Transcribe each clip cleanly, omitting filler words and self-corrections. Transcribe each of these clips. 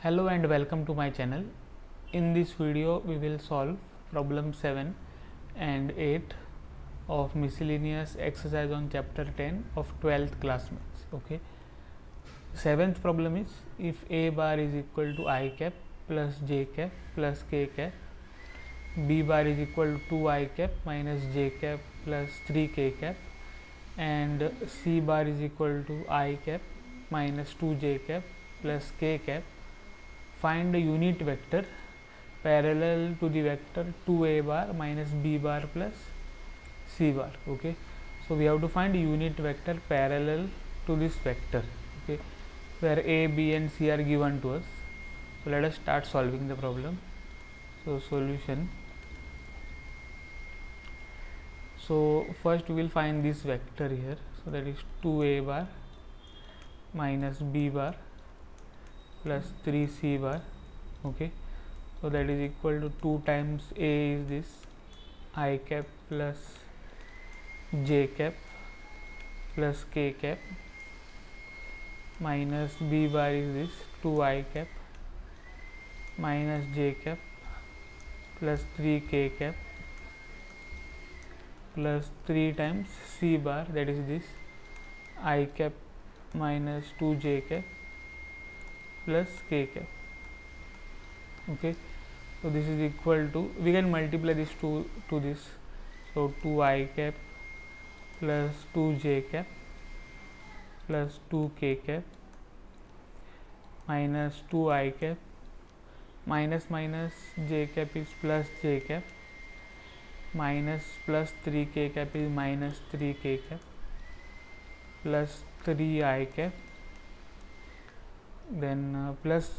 Hello and welcome to my channel. In this video we will solve problem 7 and 8 of miscellaneous exercise on chapter 10 of 12th class maths. Okay. Seventh problem is if a bar is equal to I cap plus j cap plus k cap, b bar is equal to 2 I cap minus j cap plus 3 k cap, and c bar is equal to I cap minus 2 j cap plus k cap, find the unit vector parallel to the vector 2a bar minus b bar plus c bar. Okay, so we have to find the unit vector parallel to this vector, okay, where a, b and c are given to us. So let us start solving the problem. So solution. So first we will find this vector here, so that is 2a bar minus b bar plus 3c bar. Okay, so that is equal to 2 times a is this I cap plus j cap plus k cap minus b bar is this 2 I cap minus j cap plus 3 k cap plus 3 times c bar, that is this I cap minus 2 j cap plus k cap. Okay, so this is equal to, we can multiply this to this, so 2 I cap plus 2 j cap plus 2 k cap minus 2 I cap minus j cap is plus j cap minus plus 3 k cap is minus 3 k cap plus 3 I cap, then plus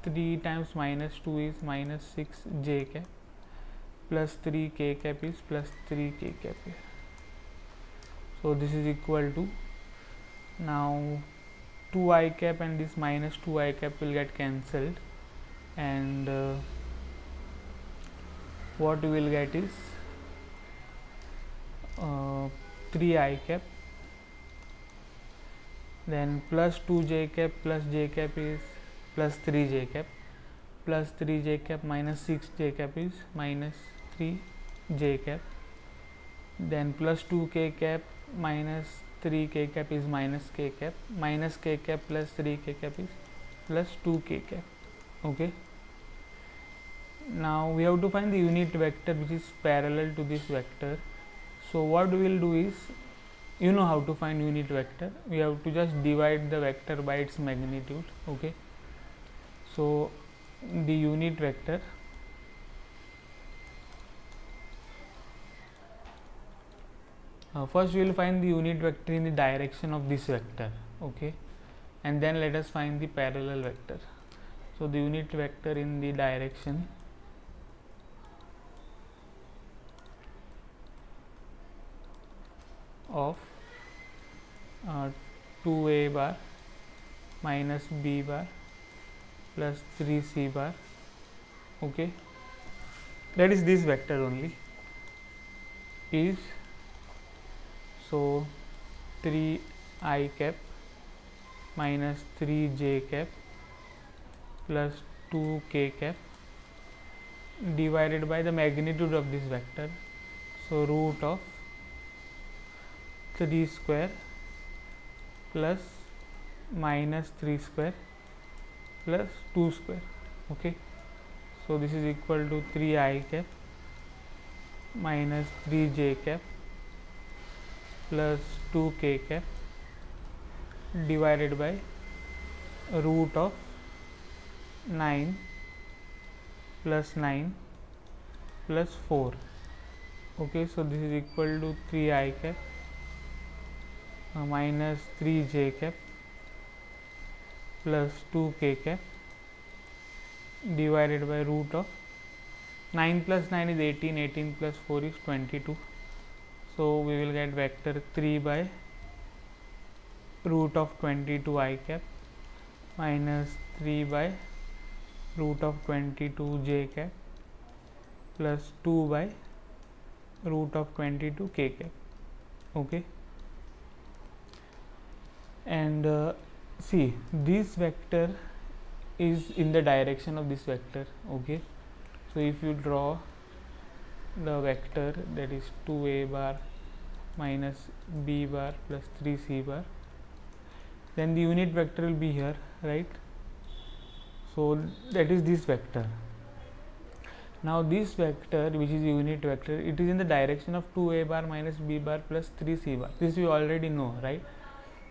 3 times minus 2 is minus 6 j cap plus 3 k cap is plus 3 k cap here. So this is equal to, now 2 I cap and this minus 2 I cap will get cancelled, and what we will get is 3 I cap, then plus 2 j cap plus j cap is plus 3 j cap plus 3 j cap minus 6 j cap is minus 3 j cap, then plus 2 k cap minus 3 k cap is minus k cap plus 3 k cap is plus 2 k cap. Okay, now we have to find the unit vector which is parallel to this vector. So what we will do is, you know how to find unit vector, we have to just divide the vector by its magnitude. Okay, so the unit vector first we will find the unit vector in the direction of this vector. Okay, and then let us find the parallel vector. So the unit vector in the direction of 2a bar minus b bar plus 3c bar. Okay, that is this vector only, is, so 3 I cap minus 3 j cap plus 2 k cap divided by the magnitude of this vector, so root of 3 square plus minus 3 square plus 2 square. Okay, so this is equal to 3 I cap minus 3 j cap plus 2 k cap divided by root of 9 plus 9 plus 4. Okay, so this is equal to 3 I cap minus 3 j cap plus 2 k cap divided by root of 9 plus 9 is 18, 18 plus 4 is 22. So we will get vector 3 by root of 22 I cap minus 3 by root of 22 j cap plus 2 by root of 22 k cap. Okay, and see, this vector is in the direction of this vector. Okay, so if you draw the vector, that is 2a bar minus b bar plus 3c bar, then the unit vector will be here, right? So that is this vector. Now this vector, which is unit vector, it is in the direction of 2a bar minus b bar plus 3c bar. This we already know, right?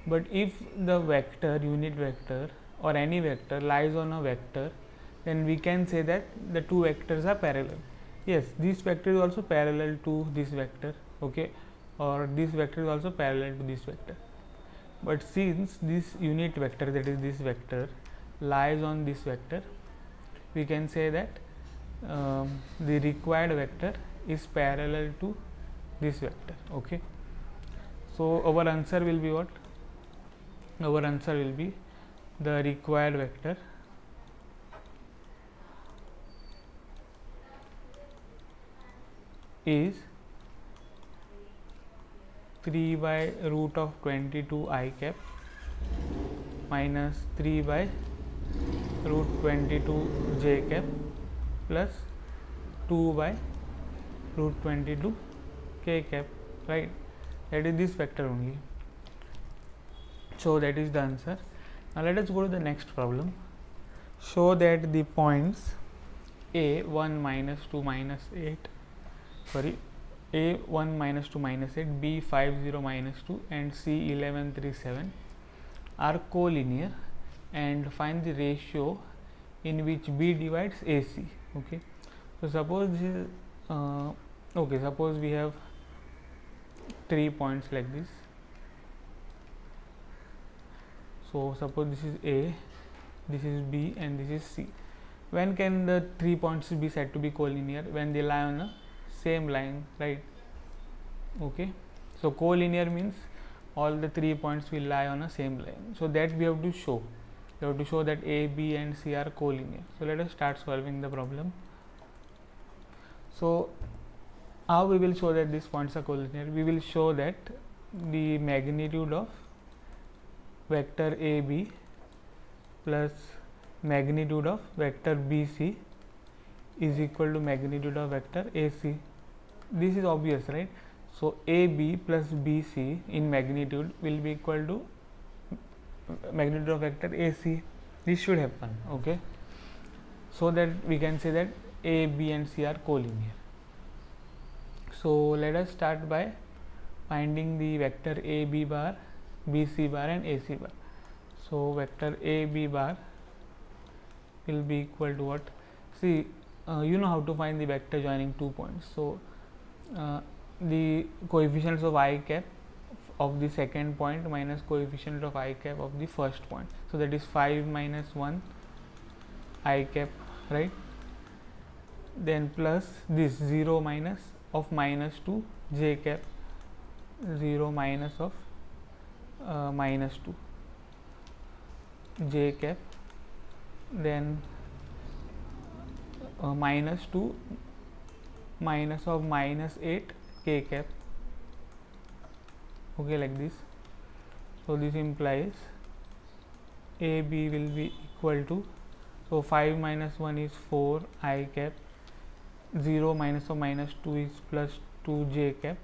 But if the vector, unit vector or any vector lies on a vector, then we can say that the two vectors are parallel. Yes, this vector is also parallel to this vector, okay, or this vector is also parallel to this vector. But since this unit vector, that is this vector, lies on this vector, we can say that the required vector is parallel to this vector. Okay, so our answer will be what? Our answer will be the required vector is 3 by root of 22 I cap minus 3 by root 22 j cap plus 2 by root 22 k cap, right? That is this vector only. So that is the answer. Now let us go to the next problem. Show that the points a 1 minus 2 minus 8, sorry, a 1 minus 2 minus 8, b 5 0 minus 2 and c 11 3 7 are collinear and find the ratio in which b divides ac. Okay, so suppose this is okay, suppose we have 3 points like this. So suppose this is a, this is b and this is c. When can the 3 points be said to be collinear? When they lie on a same line, right? Okay, so collinear means all the 3 points will lie on a same line. So that we have to show. We have to show that a, b and c are collinear. So let us start solving the problem. So how we will show that these points are collinear? We will show that the magnitude of vector AB plus magnitude of vector BC is equal to magnitude of vector AC. This is obvious, right? So AB plus BC in magnitude will be equal to magnitude of vector AC. This should happen, okay, so that we can say that A, B and C are collinear. So let us start by finding the vector A, B bar, B, C bar and A, C bar. So vector A, B bar will be equal to what? See, you know how to find the vector joining 2 points. So the coefficients of I cap of the second point minus coefficient of I cap of the first point. So that is 5 minus 1 I cap, right? Then plus this 0 minus of minus 2 j cap, 0 minus of minus 2 j cap, then minus 2 minus of minus 8 k cap, okay, like this. So this implies AB will be equal to, so 5 minus 1 is 4 I cap, 0 minus of minus 2 is plus 2 j cap,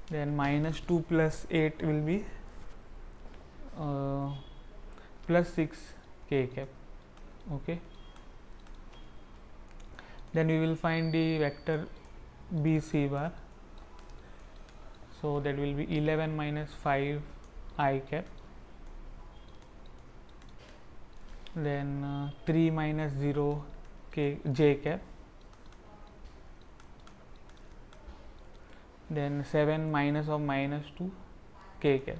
then minus 2 plus 8 will be plus 6 k cap, okay. Then we will find the vector BC bar. So that will be 11 minus 5 I cap, then 3 minus 0 k j cap, then 7 minus of minus 2 k cap.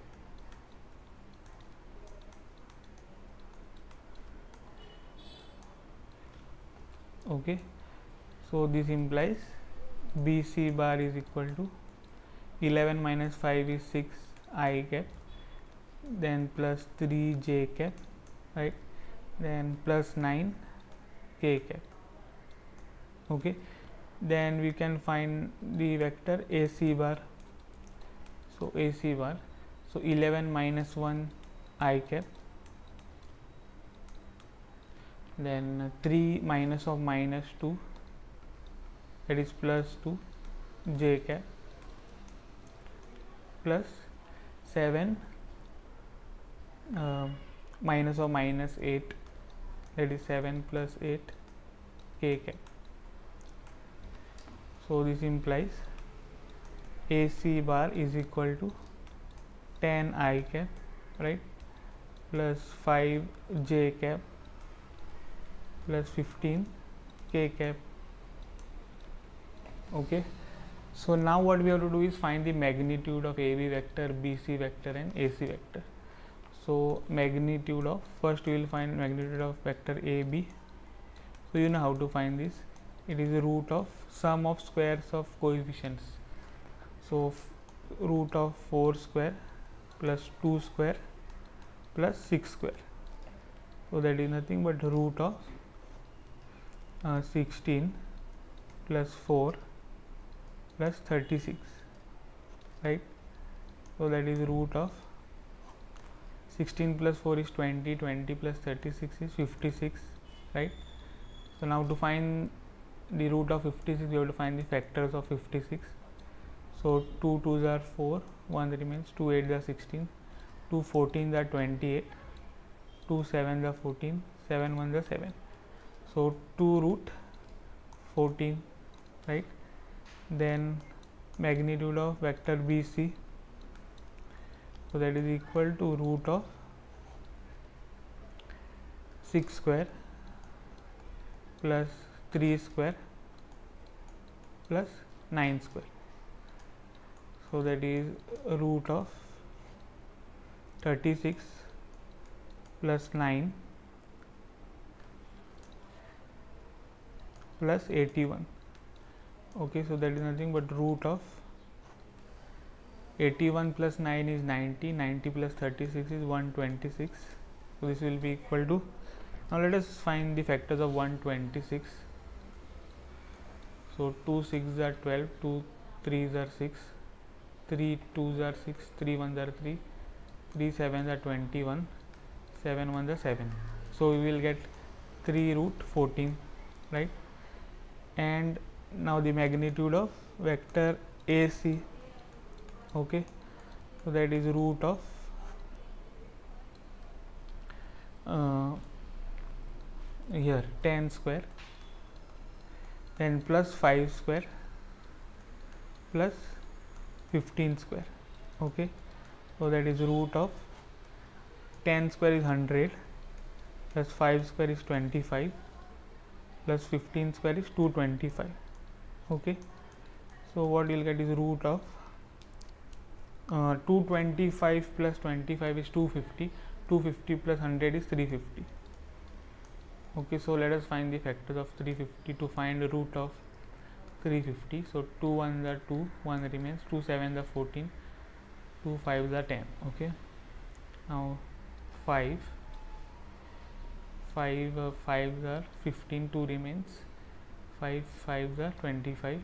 Okay, so this implies BC bar is equal to 11 minus 5 is 6 I cap, then plus 3 j cap, right, then plus 9 k cap, okay. Then we can find the vector AC bar. So AC bar, so 11 minus 1 I cap, then 3 minus of minus 2, that is plus 2 j cap, plus 7 minus of minus 8, that is 7 plus 8 k cap. So this implies AC bar is equal to 10 I cap, right, plus 5 j cap plus 15 k cap. Okay, so now what we have to do is find the magnitude of AB vector, BC vector and AC vector. So magnitude of, first we will find magnitude of vector AB. So you know how to find this. It is the root of sum of squares of coefficients. So root of 4 square plus 2 square plus 6 square. So that is nothing but root of 16 plus 4 plus 36, right. So that is root of 16 plus 4 is 20, 20 plus 36 is 56, right. So now to find the root of 56, we have to find the factors of 56. So 2 2s are 4, 1 remains, 2 8s are 16, 2 14s are 28, 2 7s are 14, 7 1s are 7. So 2 root 14, right. Then magnitude of vector BC, so that is equal to root of 6 square plus 3 square plus 9 square. So that is root of 36 plus 9 plus 81. Okay, so that is nothing but root of 81 plus 9 is 90, 90 plus 36 is 126. So this will be equal to, now let us find the factors of 126. So 2 6s are 12, 2 3s are 6, 3 2s are 6, 3 1s are 3, 3 7s are 21, 7 1s are 7. So we will get 3 root 14, right. And now the magnitude of vector AC, okay, so that is root of here 10 square, then plus 5 square plus 15 square. Okay, so that is root of 10 square is 100 plus 5 square is 25 plus 15 square is 225. Okay, so what you will get is root of 225 plus 25 is 250, 250 plus 100 is 350. Okay, so let us find the factors of 350 to find the root of 350. So 2 1s are 2, 1 remains, 2 7s are 14, 2 5s are 10. Okay, now 5 5s are 15, 2 remains, 5 5s are 25,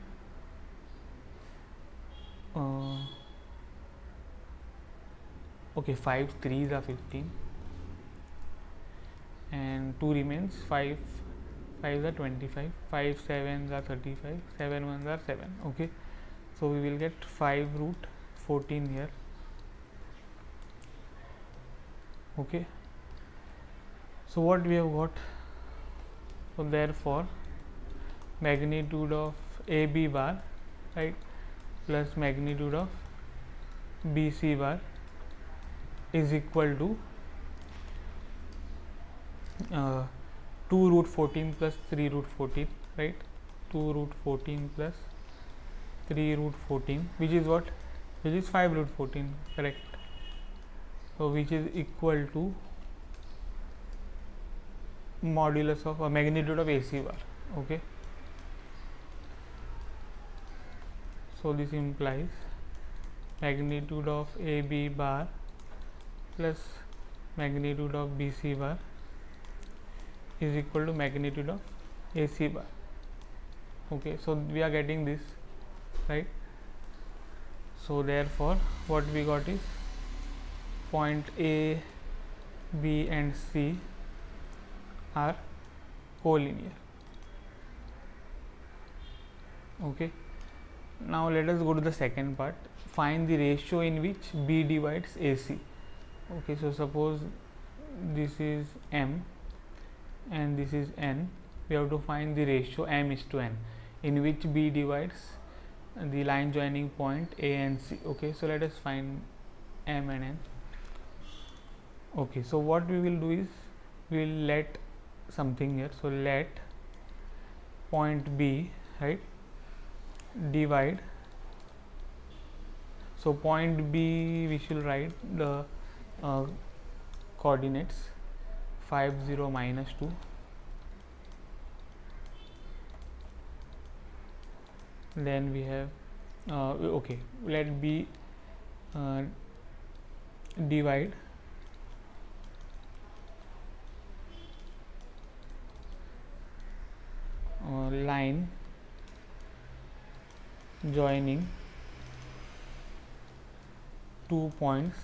okay, 5 3s are 15 and 2 remains, 5 5s are 25, 5 7s are 35, 7 1s are 7. Okay, so we will get 5 root 14 here. Okay, so what we have got, so therefore magnitude of AB bar, right, plus magnitude of BC bar is equal to 2 root 14 plus 3 root 14, right, 2 root 14 plus 3 root 14, which is what, which is 5 root 14, correct. So which is equal to modulus of magnitude of AC bar. Okay, so this implies magnitude of AB bar plus magnitude of BC bar is equal to magnitude of AC bar. Okay, so we are getting this, right. So therefore what we got is point A, B and C are collinear. Okay, now let us go to the second part. Find the ratio in which B divides AC. Okay, so suppose this is M and this is N. We have to find the ratio M is to N in which B divides the line joining point A and C. Okay, so let us find M and N. Okay, so what we will do is we will let something here. So let point B, right, divide. So point B, we shall write the coordinates 5 0 minus 2, then we have okay, let B divide line joining 2 points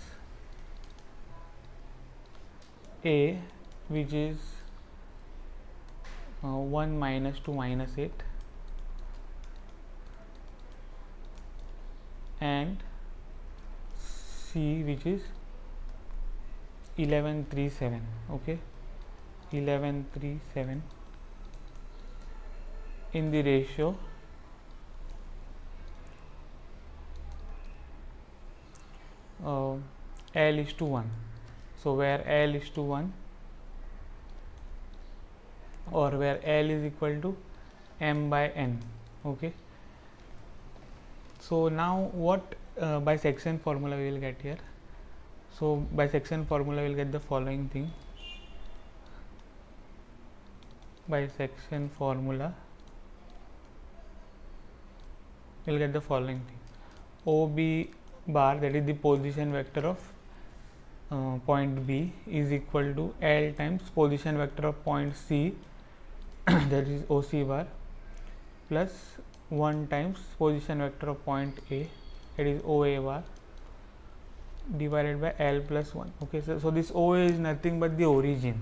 A, which is 1 minus 2 minus 8, and C, which is 11 3 7. Okay, 11 3 7 in the ratio L is to 1. So where L is to 1 or where L is equal to M by N. Okay, so now what bisection formula we will get here? So bisection formula will get the following thing. Bisection formula will get the following thing. OB bar, that is the position vector of point B, is equal to L times position vector of point C, that is OC bar, plus 1 times position vector of point A, that is OA bar, divided by L plus 1. Okay, so this OA is nothing but the origin.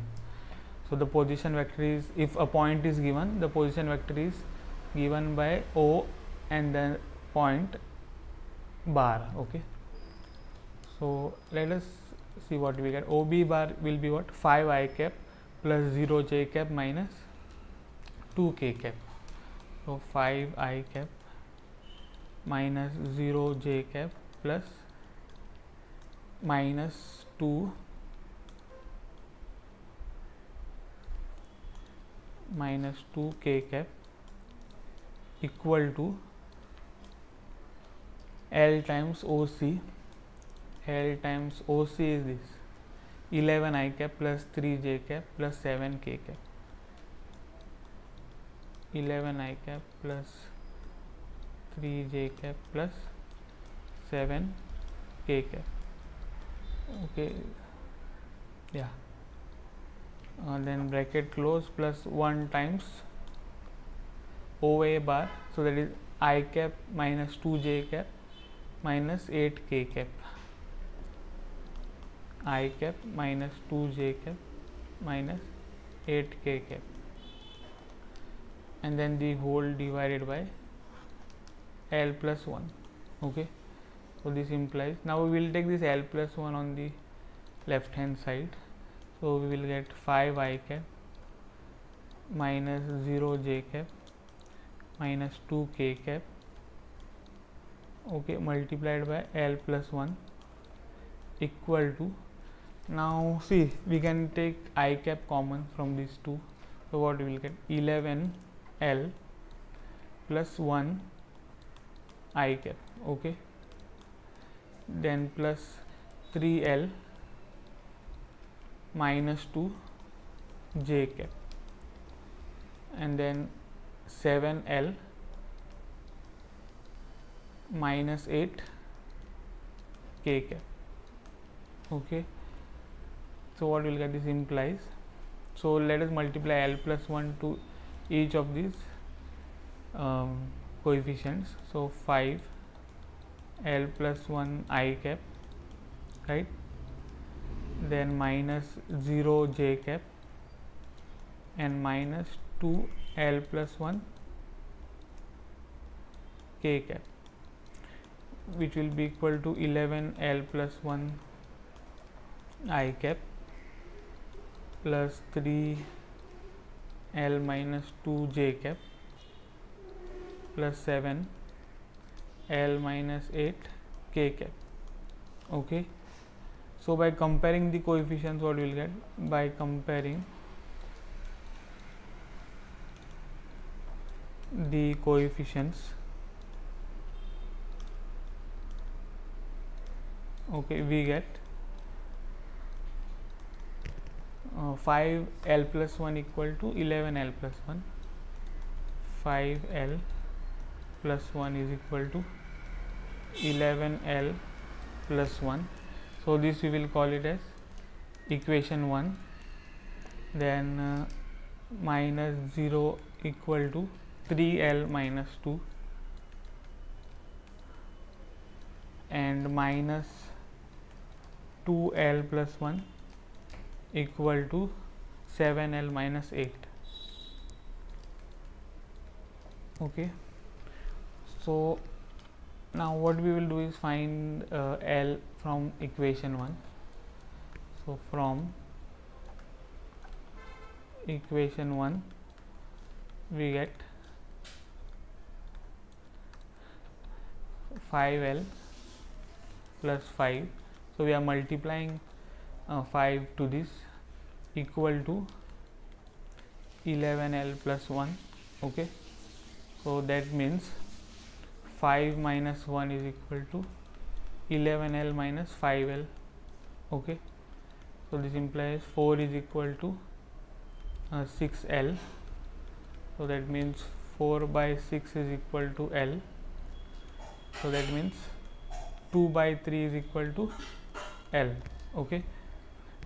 So the position vector is, if a point is given, the position vector is given by O and then point bar. Okay, so let us see what we get. OB bar will be what? 5 I cap plus 0 j cap minus 2 k cap. So 5 I cap minus 0 j cap plus minus 2 minus 2 k cap equal to L times OC. L times OC is this 11 I cap plus 3 j cap plus 7 k cap. 11 I cap plus 3 j cap plus 7 k cap. Okay, yeah, then bracket close plus 1 times OA bar, so that is I cap minus 2 j cap minus 8 k cap. I cap minus 2 j cap minus 8 k cap, and then the whole divided by L plus 1. Okay, so this implies, now we will take this L plus 1 on the left hand side. So we will get 5 I cap minus 0 j cap minus 2 k cap, okay, multiplied by L plus 1 equal to, now see, we can take I cap common from these two. So what we will get? 11 L plus 1 I cap. Okay, then plus 3 L minus 2 j cap, and then 7 L minus 8 k cap. Okay, so what we will get? This implies, so let us multiply L plus 1 to each of these coefficients. So 5 L plus 1 I cap, right, then minus 0 j cap and minus 2l plus 1 k cap, which will be equal to 11l plus 1 I cap plus 3l minus 2 j cap plus 7l minus 8 k cap. Okay. So by comparing the coefficients, what we will get? By comparing the coefficients, okay, we get 5l plus 1 equal to 11l plus 1, 5l plus 1 is equal to 11l plus 1. So this we will call it as equation 1. Then minus 0 equal to 3l minus 2 and minus 2l plus 1 equal to 7l minus 8. Okay. So now what we will do is find L from equation 1. So from equation 1 we get 5l plus 5. So we are multiplying 5 to this, equal to 11l plus 1. Okay. So that means 5 minus 1 is equal to 11l minus 5l. Okay. So this implies 4 is equal to 6l. So that means 4 by 6 is equal to L. So that means 2 by 3 is equal to L. Okay.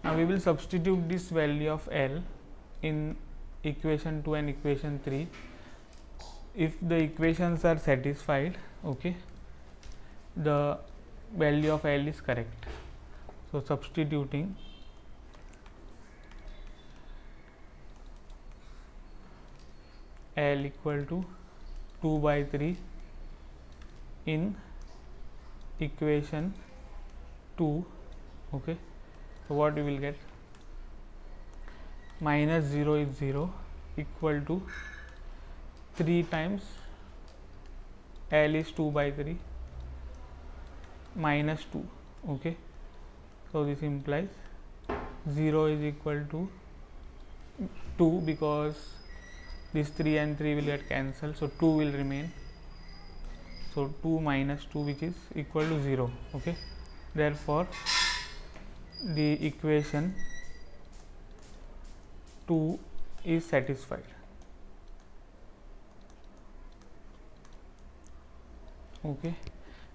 Now we will substitute this value of L in equation 2 and equation 3. If the equations are satisfied, okay, the value of L is correct. So substituting L equal to 2 by 3 in equation 2. Okay. So what we will get? Minus 0 is 0, equal to 3 times L is 2 by 3 minus 2. Okay. So this implies 0 is equal to 2, because this 3 and 3 will get cancelled, so 2 will remain. So 2 minus 2, which is equal to 0. Okay. Therefore the equation 2 is satisfied. Okay.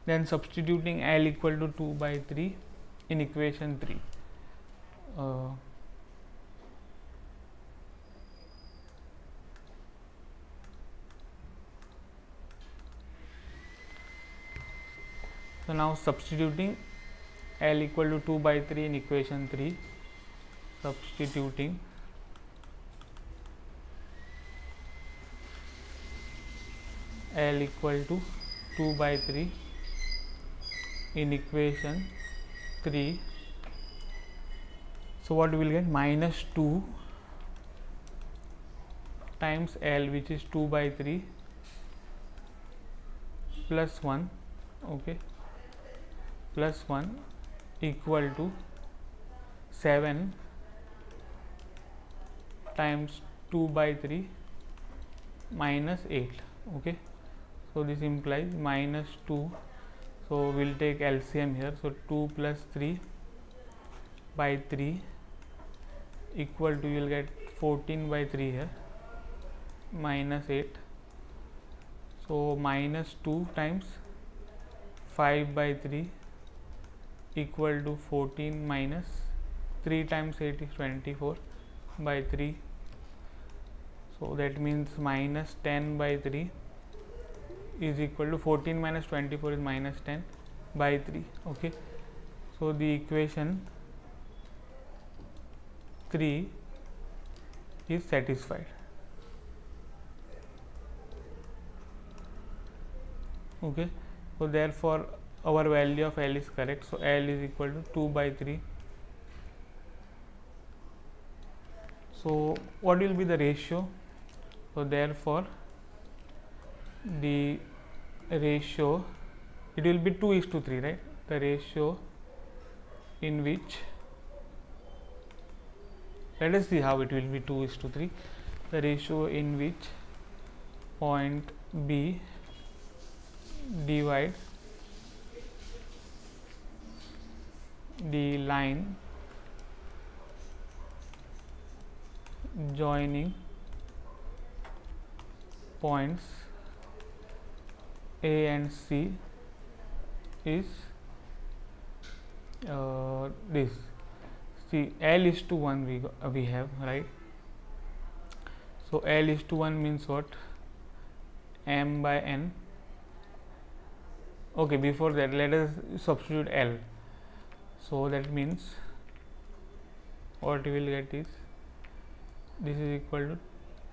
Then substituting L equal to 2 by 3 in equation 3. So now substituting L equal to 2 by 3 in equation 3, substituting L equal to 2 by 3 in equation 3. So what we will get? Minus 2 times L, which is 2 by 3, plus 1. Okay. Plus 1 equal to 7 times 2 by 3 minus 8. Okay. So this implies minus 2. So we will take LCM here. So 2 plus 3 by 3 equal to, you will get 14 by 3 here, minus 8. So minus 2 times 5 by 3 equal to 14 minus 3 times 8 is 24 by 3. So that means minus 10 by 3 is equal to 14 minus 24 is minus 10 by 3. Okay. So the equation 3 is satisfied. Okay, so therefore our value of L is correct. So L is equal to 2 by 3. So what will be the ratio? So therefore the ratio, it will be 2:3, right? The ratio in which, let us see how it will be 2:3. The ratio in which point B divides the line joining points A and C is this. See, L is to 1 we have, right? So L is to 1 means what? M by N. Okay, before that let us substitute L. So that means what we will get is, this is equal to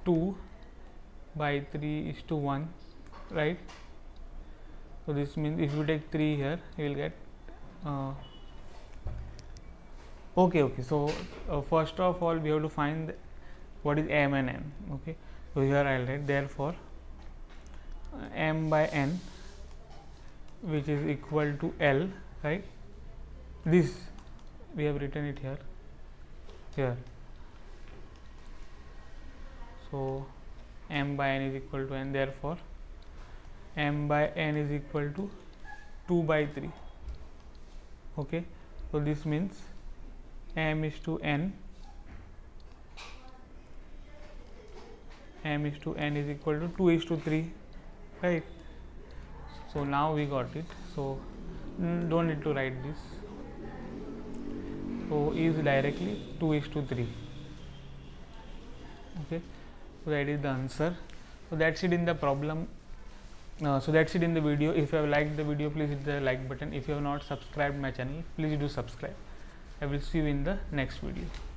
2 by 3 is to 1, right? So this means if you take 3 here, you will get okay. So first of all we have to find what is M and N. Okay, so here I will write, therefore M by N, which is equal to L, right? This we have written it here. So M by N is equal to N, therefore M by N is equal to 2 by 3. Okay, so this means M is to N, M is to N is equal to 2:3, right? So now we got it. So don't need to write this. So is directly 2:3. Okay, so that is the answer. So that's it in the problem. So that's it in the video. If you have liked the video, please hit the like button. If you have not subscribed my channel, please do subscribe. I will see you in the next video.